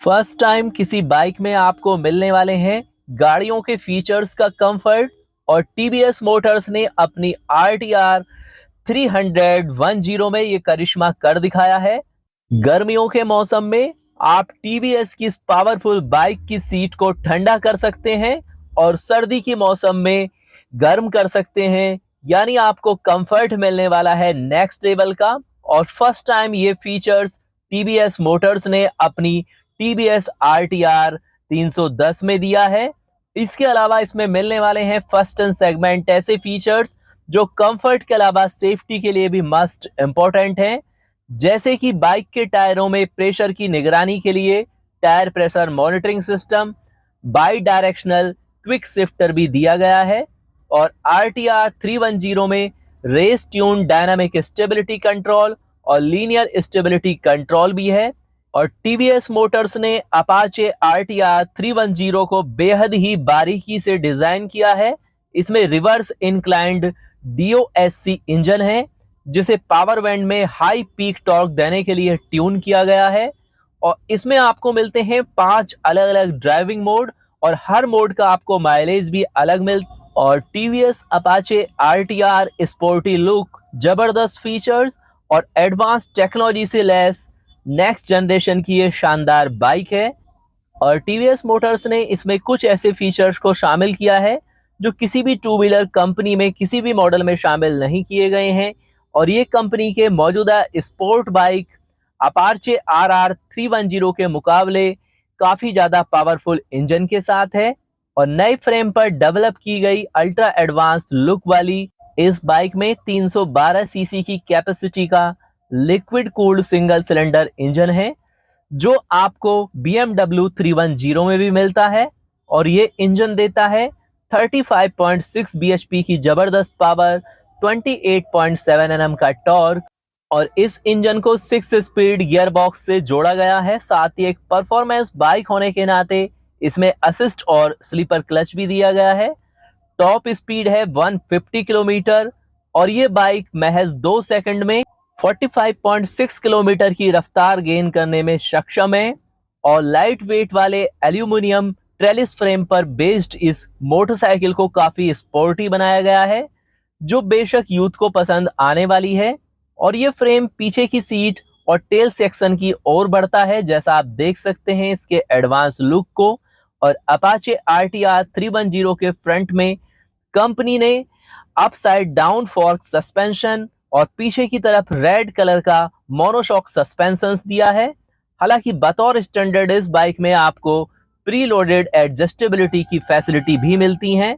First time किसी bike में आपको मिलने वाले हैं गाड़ियों के फीचर्स का कंफर्ट। और टीवीएस मोटर्स ने अपनी RTR 300 में ये करिश्मा कर दिखाया है। गर्मियों के मौसम में आप टीवीएस की इस पावरफुल बाइक की सीट को ठंडा कर सकते हैं और सर्दी के मौसम में गर्म कर सकते हैं, यानी आपको कंफर्ट मिलने वाला है नेक्स्ट लेवल का। और फर्स्ट टाइम ये फीचर्स टीवीएस मोटर्स ने अपनी टीवीएस RTR 310 में दिया है। इसके अलावा इसमें मिलने वाले हैं फर्स्ट एंड सेगमेंट ऐसे फीचर्स जो कंफर्ट के अलावा सेफ्टी के लिए भी मस्ट इंपॉर्टेंट हैं, जैसे कि बाइक के टायरों में प्रेशर की निगरानी के लिए tyre pressure monitoring system, bi directional quick shifter भी दिया गया है। और RTR 310 में race tune dynamic stability control और लीनियर स्टेबिलिटी कंट्रोल भी है। और टीवीएस मोटर्स ने अपाचे RTR 310 को बेहद ही बारीकी से डिजाइन किया है। इसमें रिवर्स इंक्लाइंड DOSC इंजन है, जिसे पावर बैंड में हाई पीक टॉर्क देने के लिए ट्यून किया गया है। और इसमें आपको मिलते हैं 5 अलग अलग ड्राइविंग मोड और हर मोड का आपको माइलेज भी अलग मिलता है। और TVS Apache RTR sporty look, जबरदस्त फीचर्स और एडवांस टेक्नोलॉजी से लैस नेक्स्ट जनरेशन की ये शानदार बाइक है। और टीवीएस मोटर्स ने इसमें कुछ ऐसे फीचर्स को शामिल किया है जो किसी भी टू व्हीलर कंपनी में किसी भी मॉडल में शामिल नहीं किए गए हैं। और ये कंपनी के मौजूदा स्पोर्ट बाइक अपाचे RR 310 के मुकाबले काफी ज्यादा पावरफुल इंजन के साथ है। और नए फ्रेम पर डेवलप की गई अल्ट्रा एडवांस्ड लुक वाली इस बाइक में 312 सीसी की कैपेसिटी का liquid cooled single cylinder engine है, जो आपको BMW 310 में भी मिलता है। और ये इंजन देता है 35.6 bhp की जबरदस्त पावर, 28.7 Nm का टॉर्क। और इस इंजन को 6 स्पीड गियर बॉक्स से जोड़ा गया है। साथ ही एक परफॉर्मेंस बाइक होने के नाते इसमें असिस्ट और स्लीपर क्लच भी दिया गया है। टॉप स्पीड है 150 किलोमीटर और ये बाइक महज 2 सेकंड में 45.6 किलोमीटर की रफ्तार गेन करने में सक्षम है। और लाइट वेट वाले एल्यूमिनियम ट्रेलिस फ्रेम पर बेस्ड इस मोटरसाइकिल को काफी स्पोर्टी बनाया गया है, जो बेशक यूथ को पसंद आने वाली है। और ये फ्रेम पीछे की सीट और टेल सेक्शन की ओर बढ़ता है, जैसा आप देख सकते हैं इसके एडवांस लुक को। और अपाचे RTR 310 के फ्रंट में कंपनी ने अपसाइड डाउन फॉर्क सस्पेंशन और पीछे की तरफ रेड कलर का मोनोशॉक सस्पेंशन दिया है। हालांकि बतौर स्टैंडर्ड इस बाइक में आपको प्री लोडेड एडजस्टेबिलिटी की फैसिलिटी भी मिलती हैं।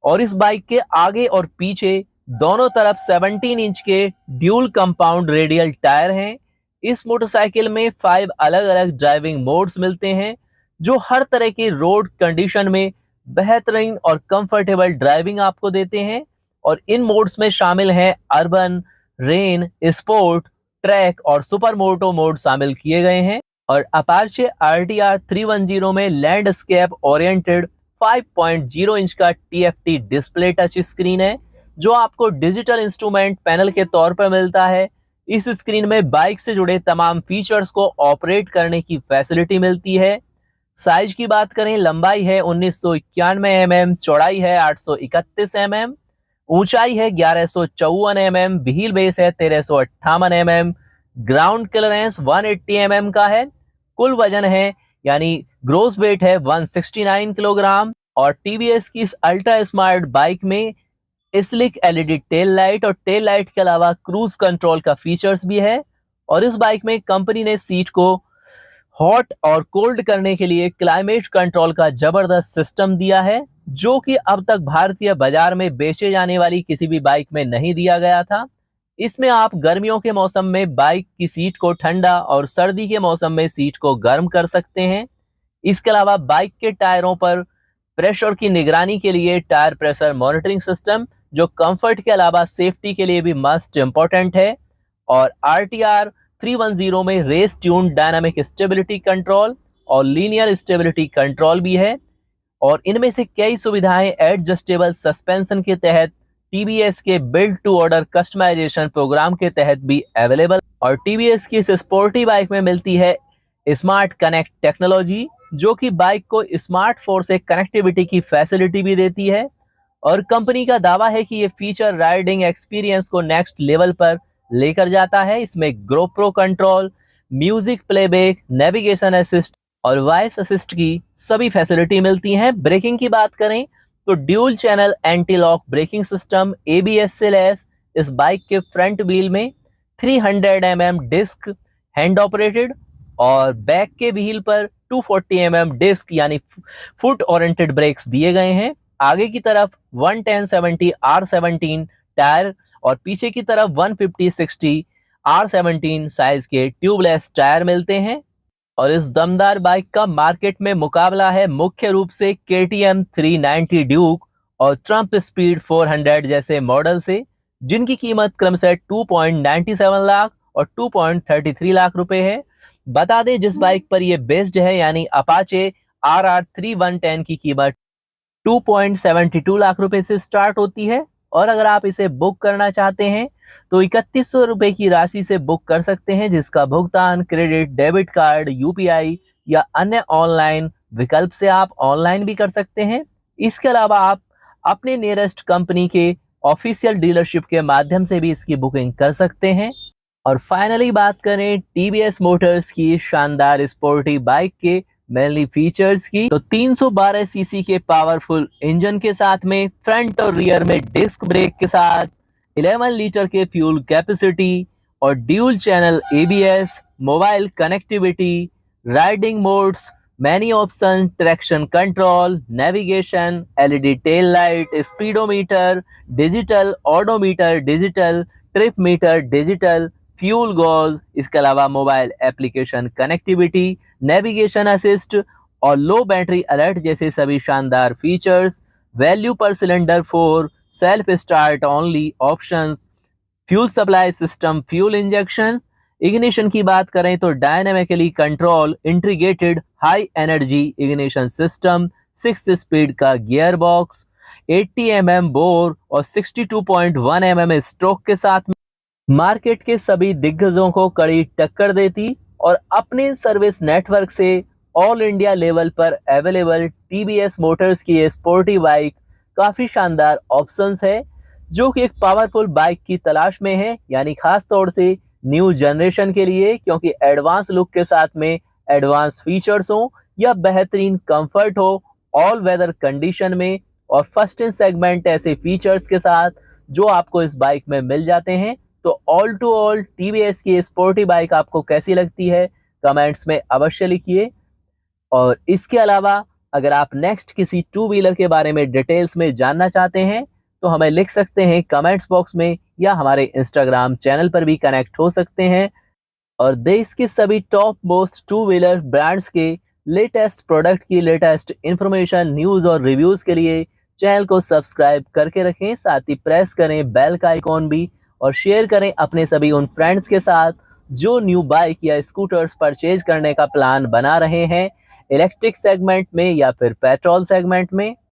और इस बाइक के आगे और पीछे दोनों तरफ 17 इंच के ड्यूल कंपाउंड रेडियल टायर हैं। इस मोटरसाइकिल में 5 अलग अलग ड्राइविंग मोड्स मिलते हैं, जो हर तरह के रोड कंडीशन में बेहतरीन और कंफर्टेबल ड्राइविंग आपको देते हैं। और इन मोड्स में शामिल हैं अर्बन, रेन, स्पोर्ट, ट्रैक और सुपर मोटो मोड शामिल किए गए हैं। और अपाचे RTR 310 में लैंडस्केप ओरिएंटेड 5.0 इंच का TFT डिस्प्ले टच स्क्रीन है, जो आपको डिजिटल इंस्ट्रूमेंट पैनल के तौर पर मिलता है। इस स्क्रीन में बाइक से जुड़े तमाम फीचर्स को ऑपरेट करने की फैसिलिटी मिलती है। साइज की बात करें, लंबाई है 1991 mm, चौड़ाई है 831 mm, ऊंचाई है 1154 mm, व्हील बेस है 1358 mm, ग्राउंड क्लियरेंस 180 mm का है। कुल वजन है यानी ग्रोस वेट है 169 किलोग्राम। और टीवीएस की इस अल्ट्रा स्मार्ट बाइक में स्लिक LED टेल लाइट और टेल लाइट के अलावा क्रूज कंट्रोल का फीचर्स भी है। और इस बाइक में कंपनी ने सीट को हॉट और कोल्ड करने के लिए क्लाइमेट कंट्रोल का जबरदस्त सिस्टम दिया है, जो कि अब तक भारतीय बाजार में बेचे जाने वाली किसी भी बाइक में नहीं दिया गया था। इसमें आप गर्मियों के मौसम में बाइक की सीट को ठंडा और सर्दी के मौसम में सीट को गर्म कर सकते हैं। इसके अलावा बाइक के टायरों पर प्रेशर की निगरानी के लिए टायर प्रेशर मॉनिटरिंग सिस्टम, जो कंफर्ट के अलावा सेफ्टी के लिए भी मस्ट इंपॉर्टेंट है। और RTR 310 में race tune dynamic stability control और लीनियर स्टेबिलिटी कंट्रोल भी है। और इनमें से कई सुविधाएं एडजस्टेबल सस्पेंशन के तहत टीवीएस के build to order customisation programme के तहत भी अवेलेबल। और टीवीएस की इस स्पोर्टी बाइक में मिलती है स्मार्ट कनेक्ट टेक्नोलॉजी, जो कि बाइक को स्मार्टफोन से कनेक्टिविटी की फैसिलिटी भी देती है। और कंपनी का दावा है कि ये फीचर राइडिंग एक्सपीरियंस को नेक्स्ट लेवल पर लेकर जाता है। इसमें GoPro control, music playback, navigation assist और वॉइस असिस्ट की सभी फैसिलिटी मिलती हैं। ब्रेकिंग की बात करें तो dual channel anti lock braking system ABS से लैस इस बाइक के फ्रंट व्हील में 300 mm डिस्क हैंड ऑपरेटेड और बैक के व्हील पर 240 mm डिस्क यानी फुट ओरिएंटेड ब्रेक्स दिए गए हैं। आगे की तरफ 110/70 R17 टायर और पीछे की तरफ 150/60 R17 साइज के ट्यूबलेस टायर मिलते हैं। और इस दमदार बाइक का मार्केट में मुकाबला है मुख्य रूप से KTM 390 ड्यूक और ट्रम्प स्पीड 400 जैसे मॉडल से, जिनकी कीमत क्रमशः 2.97 लाख और 2.33 लाख रुपए है। बता दें जिस बाइक पर यह बेस्ड है यानी अपाचे RR3110 की कीमत 2.72 लाख रुपए से स्टार्ट होती है। और अगर आप इसे बुक करना चाहते हैं तो 3100 रुपए की राशि से बुक कर सकते हैं, जिसका भुगतान क्रेडिट, डेबिट कार्ड, UPI या अन्य ऑनलाइन विकल्प से आप ऑनलाइन भी कर सकते हैं। इसके अलावा आप अपने नियरेस्ट कंपनी के ऑफिशियल डीलरशिप के माध्यम से भी इसकी बुकिंग कर सकते हैं। और फाइनली बात करें TVS मोटर्स की शानदार स्पोर्टी बाइक के मेनली फीचर्स की, तो 312 सीसी के पावरफुल इंजन के साथ में फ्रंट और रियर में डिस्क ब्रेक के साथ 11 लीटर के फ्यूल कैपेसिटी और dual channel ABS, mobile connectivity, riding modes, many option, traction control, navigation, LED tail light, speedometer digital, odometer digital, trip meter digital, fuel gauge, इसके अलावा mobile application connectivity, navigation assist और low battery alert जैसे सभी शानदार features, value per cylinder 4, self start only options, fuel supply system, fuel injection, ignition की बात करें तो dynamically control integrated high energy ignition system, 6 speed का गियर बॉक्स, 80 mm बोर और 62.1 mm स्ट्रोक के साथ मार्केट के सभी दिग्गजों को कड़ी टक्कर देती और अपने सर्विस नेटवर्क से ऑल इंडिया लेवल पर अवेलेबल TVS मोटर्स की ये स्पोर्टी बाइक काफी शानदार ऑप्शंस है, जो कि एक पावरफुल बाइक की तलाश में है, यानी खास तौर से न्यू जनरेशन के लिए, क्योंकि एडवांस लुक के साथ में एडवांस फीचर्स हो या बेहतरीन कंफर्ट हो ऑल वेदर कंडीशन में और फर्स्ट इन सेगमेंट ऐसे फीचर्स के साथ जो आपको इस बाइक में मिल जाते हैं। तो ऑल टू ऑल TVS की स्पोर्टी बाइक आपको कैसी लगती है कमेंट्स में अवश्य लिखिए। और इसके अलावा अगर आप नेक्स्ट किसी टू व्हीलर के बारे में डिटेल्स में जानना चाहते हैं तो हमें लिख सकते हैं कमेंट्स बॉक्स में या हमारे इंस्टाग्राम चैनल पर भी कनेक्ट हो सकते हैं। और देश के सभी top most two wheeler brands के लेटेस्ट प्रोडक्ट की लेटेस्ट इंफॉर्मेशन, न्यूज़ और रिव्यूज़ के लिए चैनल को सब्सक्राइब करके रखें, साथ ही प्रेस करें बेल का आइकॉन भी और शेयर करें अपने सभी उन फ्रेंड्स के साथ जो न्यू बाइक या स्कूटर्स परचेज करने का प्लान बना रहे हैं, इलेक्ट्रिक सेगमेंट में या फिर पेट्रोल सेगमेंट में।